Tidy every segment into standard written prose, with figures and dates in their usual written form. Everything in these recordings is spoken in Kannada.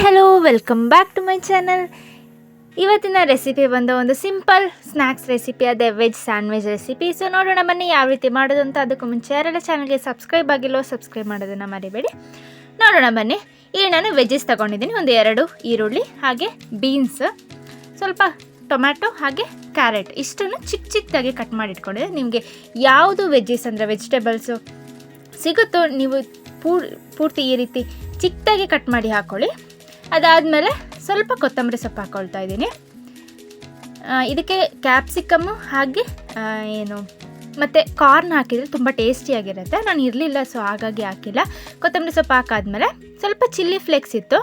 Hello welcome back to my channel. ಇವತ್ತಿನ ರೆಸಿಪಿ ಬಂದು ಒಂದು ಸಿಂಪಲ್ ಸ್ನ್ಯಾಕ್ಸ್ ರೆಸಿಪಿ, ಅದೇ ವೆಜ್ ಸ್ಯಾಂಡ್ವಿಚ್ ರೆಸಿಪಿ. ಸೊ ನೋಡೋಣ ಬನ್ನಿ ಯಾವ ರೀತಿ ಮಾಡೋದು ಅಂತ. ಅದಕ್ಕೂ ಮುಂಚೆ ಯಾರೆಲ್ಲ ಚಾನಲ್ಗೆ ಸಬ್ಸ್ಕ್ರೈಬ್ ಆಗಿಲ್ಲೋ ಸಬ್ಸ್ಕ್ರೈಬ್ ಮಾಡೋದನ್ನು ಮರಿಬೇಡಿ. ನೋಡೋಣ ಬನ್ನಿ. ಇಲ್ಲಿ ನಾನು ವೆಜ್ಜಸ್ ತೊಗೊಂಡಿದ್ದೀನಿ. ಒಂದು 2 ಈರುಳ್ಳಿ, ಹಾಗೆ ಬೀನ್ಸ್, ಸ್ವಲ್ಪ ಟೊಮ್ಯಾಟೊ, ಹಾಗೆ ಕ್ಯಾರೆಟ್, ಇಷ್ಟನ್ನು ಚಿಕ್ಕ ಚಿಕ್ಕದಾಗಿ ಕಟ್ ಮಾಡಿ ಇಟ್ಕೊಂಡಿದ್ದೆ. ನಿಮಗೆ ಯಾವುದು ವೆಜ್ಜಸ್ ಅಂದರೆ ವೆಜಿಟೇಬಲ್ಸು ಸಿಗುತ್ತೋ ನೀವು ಪೂರ್ತಿ ಈ ರೀತಿ ಚಿಕ್ಕದಾಗಿ ಕಟ್ ಮಾಡಿ ಹಾಕ್ಕೊಳ್ಳಿ. ಅದಾದಮೇಲೆ ಸ್ವಲ್ಪ ಕೊತ್ತಂಬರಿ ಸೊಪ್ಪು ಹಾಕ್ಕೊಳ್ತಾ ಇದ್ದೀನಿ. ಇದಕ್ಕೆ ಕ್ಯಾಪ್ಸಿಕಮ್ಮು ಹಾಗೆ ಮತ್ತು ಕಾರ್ನ್ ಹಾಕಿದರೆ ತುಂಬ ಟೇಸ್ಟಿಯಾಗಿರುತ್ತೆ. ನಾನು ಇರಲಿಲ್ಲ, ಸೊ ಹಾಗಾಗಿ ಹಾಕಿಲ್ಲ. ಕೊತ್ತಂಬರಿ ಸೊಪ್ಪು ಹಾಕಾದ್ಮೇಲೆ ಸ್ವಲ್ಪ ಚಿಲ್ಲಿ ಫ್ಲೇಕ್ಸ್ ಇತ್ತು,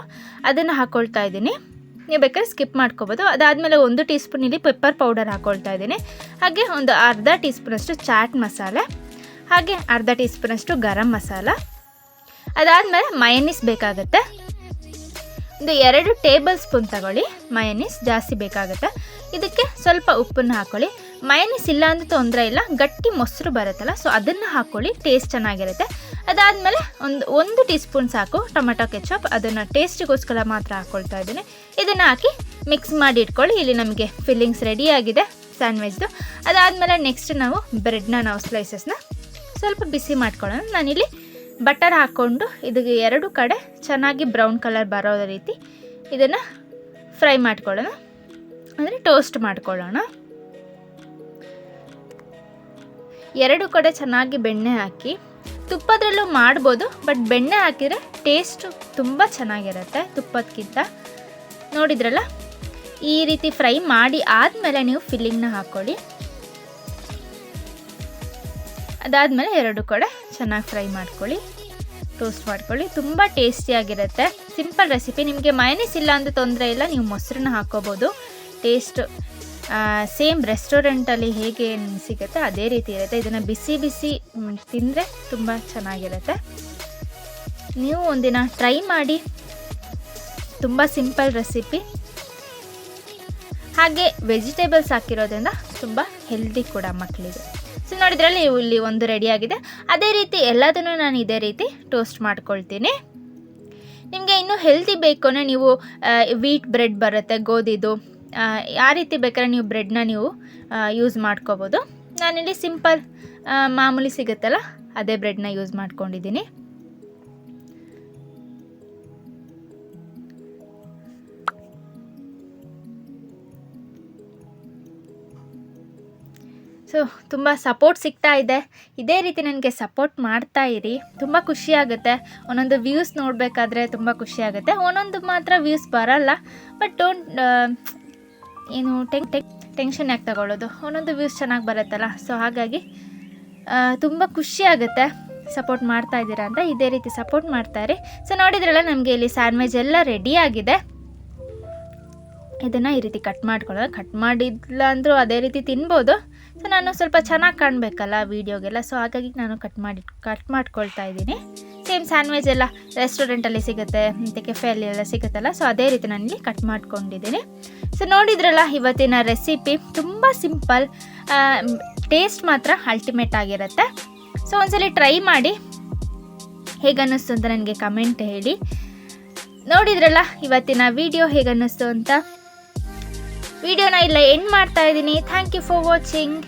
ಅದನ್ನು ಹಾಕ್ಕೊಳ್ತಾ ಇದ್ದೀನಿ. ನೀವು ಬೇಕಾದ್ರೆ ಸ್ಕಿಪ್ ಮಾಡ್ಕೋಬೋದು. ಅದಾದಮೇಲೆ 1 ಟೀ ಸ್ಪೂನ್ ಇಲ್ಲಿ ಪೆಪ್ಪರ್ ಪೌಡರ್ ಹಾಕ್ಕೊಳ್ತಾ ಇದ್ದೀನಿ. ಹಾಗೆ ಒಂದು ಅರ್ಧ ಟೀ ಸ್ಪೂನಷ್ಟು ಚಾಟ್ ಮಸಾಲೆ, ಹಾಗೆ ಅರ್ಧ ಟೀ ಸ್ಪೂನಷ್ಟು ಗರಂ ಮಸಾಲ. ಅದಾದಮೇಲೆ ಮಯನೀಸ್ ಬೇಕಾಗುತ್ತೆ. ಒಂದು 2 ಟೇಬಲ್ ಸ್ಪೂನ್ ತಗೊಳ್ಳಿ. ಮಯನೀಸ್ ಜಾಸ್ತಿ ಬೇಕಾಗುತ್ತೆ. ಇದಕ್ಕೆ ಸ್ವಲ್ಪ ಉಪ್ಪನ್ನು ಹಾಕ್ಕೊಳ್ಳಿ. ಮಯನೀಸ್ ಇಲ್ಲ ಅಂದರೆ ತೊಂದರೆ ಇಲ್ಲ, ಗಟ್ಟಿ ಮೊಸರು ಬರುತ್ತಲ್ಲ, ಸೊ ಅದನ್ನು ಹಾಕ್ಕೊಳ್ಳಿ, ಟೇಸ್ಟ್ ಚೆನ್ನಾಗಿರುತ್ತೆ. ಅದಾದಮೇಲೆ ಒಂದು ಟೀ ಸ್ಪೂನ್ ಸಾಕು ಟೊಮೆಟೊ ಕೆಚಪ್, ಅದನ್ನು ಟೇಸ್ಟಿಗೋಸ್ಕರ ಮಾತ್ರ ಹಾಕ್ಕೊಳ್ತಾ ಇದ್ದೀನಿ. ಇದನ್ನು ಹಾಕಿ ಮಿಕ್ಸ್ ಮಾಡಿ ಇಟ್ಕೊಳ್ಳಿ. ಇಲ್ಲಿ ನಮಗೆ ಫಿಲ್ಲಿಂಗ್ಸ್ ರೆಡಿಯಾಗಿದೆ ಸ್ಯಾಂಡ್ವಿಚ್ದು. ಅದಾದಮೇಲೆ ನೆಕ್ಸ್ಟ್ ನಾವು ಬ್ರೆಡ್ನ ಸ್ಲೈಸಸ್ನ ಸ್ವಲ್ಪ ಬಿಸಿ ಮಾಡ್ಕೊಳ್ಳೋಣ. ನಾನಿಲ್ಲಿ ಬಟರ್ ಹಾಕ್ಕೊಂಡು ಇದಕ್ಕೆ 2 ಕಡೆ ಚೆನ್ನಾಗಿ ಬ್ರೌನ್ ಕಲರ್ ಬರೋ ರೀತಿ ಇದನ್ನು ಫ್ರೈ ಮಾಡ್ಕೊಳ್ಳೋಣ, ಅಂದರೆ ಟೋಸ್ಟ್ ಮಾಡ್ಕೊಳ್ಳೋಣ. 2 ಕಡೆ ಚೆನ್ನಾಗಿ ಬೆಣ್ಣೆ ಹಾಕಿ, ತುಪ್ಪದ್ರಲ್ಲೂ ಮಾಡ್ಬೋದು, ಬಟ್ ಬೆಣ್ಣೆ ಹಾಕಿದರೆ ಟೇಸ್ಟು ತುಂಬ ಚೆನ್ನಾಗಿರುತ್ತೆ ತುಪ್ಪದಕ್ಕಿಂತ. ನೋಡಿದ್ರಲ್ಲ, ಈ ರೀತಿ ಫ್ರೈ ಮಾಡಿ ಆದಮೇಲೆ ನೀವು ಫಿಲ್ಲಿಂಗ್ನ ಹಾಕ್ಕೊಳ್ಳಿ. ಅದಾದಮೇಲೆ 2 ಕಡೆ ಚೆನ್ನಾಗಿ ಫ್ರೈ ಮಾಡ್ಕೊಳ್ಳಿ, ಟೋಸ್ಟ್ ಮಾಡ್ಕೊಳ್ಳಿ. ತುಂಬ ಟೇಸ್ಟಿಯಾಗಿರುತ್ತೆ. Simple recipe. ನಿಮಗೆ ಮಯನೀಸ್ ಇಲ್ಲ ಅಂದರೆ ತೊಂದರೆ ಇಲ್ಲ, ನೀವು ಮೊಸರನ್ನ ಹಾಕ್ಕೋಬೋದು. ಟೇಸ್ಟ್ ಸೇಮ್ ರೆಸ್ಟೋರೆಂಟಲ್ಲಿ ಹೇಗೆ ಸಿಗುತ್ತೆ ಅದೇ ರೀತಿ ಇರುತ್ತೆ. ಇದನ್ನು ಬಿಸಿ ಬಿಸಿ ತಿಂದರೆ ತುಂಬ ಚೆನ್ನಾಗಿರುತ್ತೆ. ನೀವು ಒಂದಿನ ಟ್ರೈ ಮಾಡಿ. ತುಂಬ ಸಿಂಪಲ್ ರೆಸಿಪಿ, ಹಾಗೆ ವೆಜಿಟೇಬಲ್ಸ್ ಹಾಕಿರೋದ್ರಿಂದ ತುಂಬ ಹೆಲ್ದಿ ಕೂಡ ಮಕ್ಕಳಿಗೆ. ಸೊ ನೋಡಿದ್ರಲ್ಲಿ ಇಲ್ಲಿ ಒಂದು ರೆಡಿಯಾಗಿದೆ. ಅದೇ ರೀತಿ ಎಲ್ಲದನ್ನು ನಾನು ಇದೇ ರೀತಿ ಟೋಸ್ಟ್ ಮಾಡ್ಕೊಳ್ತೀನಿ. ನಿಮಗೆ ಇನ್ನೂ ಹೆಲ್ದಿ ಬೇಕು ಅಂದರೆ ನೀವು ವೀಟ್ ಬ್ರೆಡ್ ಬರುತ್ತೆ, ಗೋಧಿದು, ಆ ರೀತಿ ಬೇಕಾದ್ರೆ ನೀವು ಬ್ರೆಡ್ನ ನೀವು ಯೂಸ್ ಮಾಡ್ಕೋಬೋದು. ನಾನಿಲ್ಲಿ ಸಿಂಪಲ್ ಮಾಮೂಲಿ ಸಿಗುತ್ತಲ್ಲ ಅದೇ ಬ್ರೆಡ್ನ ಯೂಸ್ ಮಾಡ್ಕೊಂಡಿದ್ದೀನಿ. ಸೊ ತುಂಬ ಸಪೋರ್ಟ್ ಸಿಗ್ತಾ ಇದೆ. ಇದೇ ರೀತಿ ನನಗೆ ಸಪೋರ್ಟ್ ಮಾಡ್ತಾ ಇರಿ. ತುಂಬ ಖುಷಿಯಾಗುತ್ತೆ. ಒಂದೊಂದು ವ್ಯೂಸ್ ನೋಡಬೇಕಾದ್ರೆ ತುಂಬ ಖುಷಿಯಾಗುತ್ತೆ. ಒಂದೊಂದು ಮಾತ್ರ ವ್ಯೂಸ್ ಬರಲ್ಲ, ಬಟ್ ಡೋಂಟ್ ಟೆನ್ಷನ್ ಯಾಕೆ ತಗೊಳ್ಳೋದು. ಒಂದೊಂದು ವ್ಯೂಸ್ ಚೆನ್ನಾಗಿ ಬರುತ್ತಲ್ಲ, ಸೊ ಹಾಗಾಗಿ ತುಂಬ ಖುಷಿಯಾಗುತ್ತೆ ಸಪೋರ್ಟ್ ಮಾಡ್ತಾ ಇದ್ದೀರಾ ಅಂತ. ಇದೇ ರೀತಿ ಸಪೋರ್ಟ್ ಮಾಡ್ತಾಯಿರಿ. ಸೊ ನೋಡಿದ್ರಲ್ಲ, ನಮಗೆ ಇಲ್ಲಿ ಸ್ಯಾಂಡ್ವಿಚ್ ಎಲ್ಲ ರೆಡಿಯಾಗಿದೆ. ಇದನ್ನು ಈ ರೀತಿ ಕಟ್ ಮಾಡ್ಕೊಳ್ಳೋದು. ಕಟ್ ಮಾಡಿಲ್ಲ ಅಂದರೂ ಅದೇ ರೀತಿ ತಿನ್ಬೋದು. ಸೊ ನಾನು ಸ್ವಲ್ಪ ಚೆನ್ನಾಗಿ ಕಾಣಬೇಕಲ್ಲ ವೀಡಿಯೋಗೆಲ್ಲ, ಸೊ ಹಾಗಾಗಿ ನಾನು ಕಟ್ ಮಾಡ್ಕೊಳ್ತಾ ಇದ್ದೀನಿ. ಸೇಮ್ ಸ್ಯಾಂಡ್ವಿಚ್ ಎಲ್ಲ ರೆಸ್ಟೋರೆಂಟಲ್ಲಿ ಸಿಗುತ್ತೆ, ಮತ್ತು ಕೆಫೆಯಲ್ಲಿ ಎಲ್ಲ ಸಿಗುತ್ತಲ್ಲ, ಸೊ ಅದೇ ರೀತಿ ನಾನಿಲ್ಲಿ ಕಟ್ ಮಾಡ್ಕೊಂಡಿದ್ದೀನಿ. ಸೊ ನೋಡಿದ್ರಲ್ಲ, ಇವತ್ತಿನ ರೆಸಿಪಿ ತುಂಬ ಸಿಂಪಲ್, ಟೇಸ್ಟ್ ಮಾತ್ರ ಅಲ್ಟಿಮೇಟ್ ಆಗಿರುತ್ತೆ. ಸೊ ಒಂದ್ಸಲಿ ಟ್ರೈ ಮಾಡಿ, ಹೇಗನ್ನಿಸ್ತು ಅಂತ ನನಗೆ ಕಮೆಂಟ್ ಹೇಳಿ. ನೋಡಿದ್ರಲ್ಲ ಇವತ್ತಿನ ವಿಡಿಯೋ ಹೇಗನ್ನಿಸ್ತು ಅಂತ. ವಿಡಿಯೋನ ಇಲ್ಲ ಎಂಡ್ ಮಾಡ್ತಾ ಇದ್ದೀನಿ. Thank you for watching.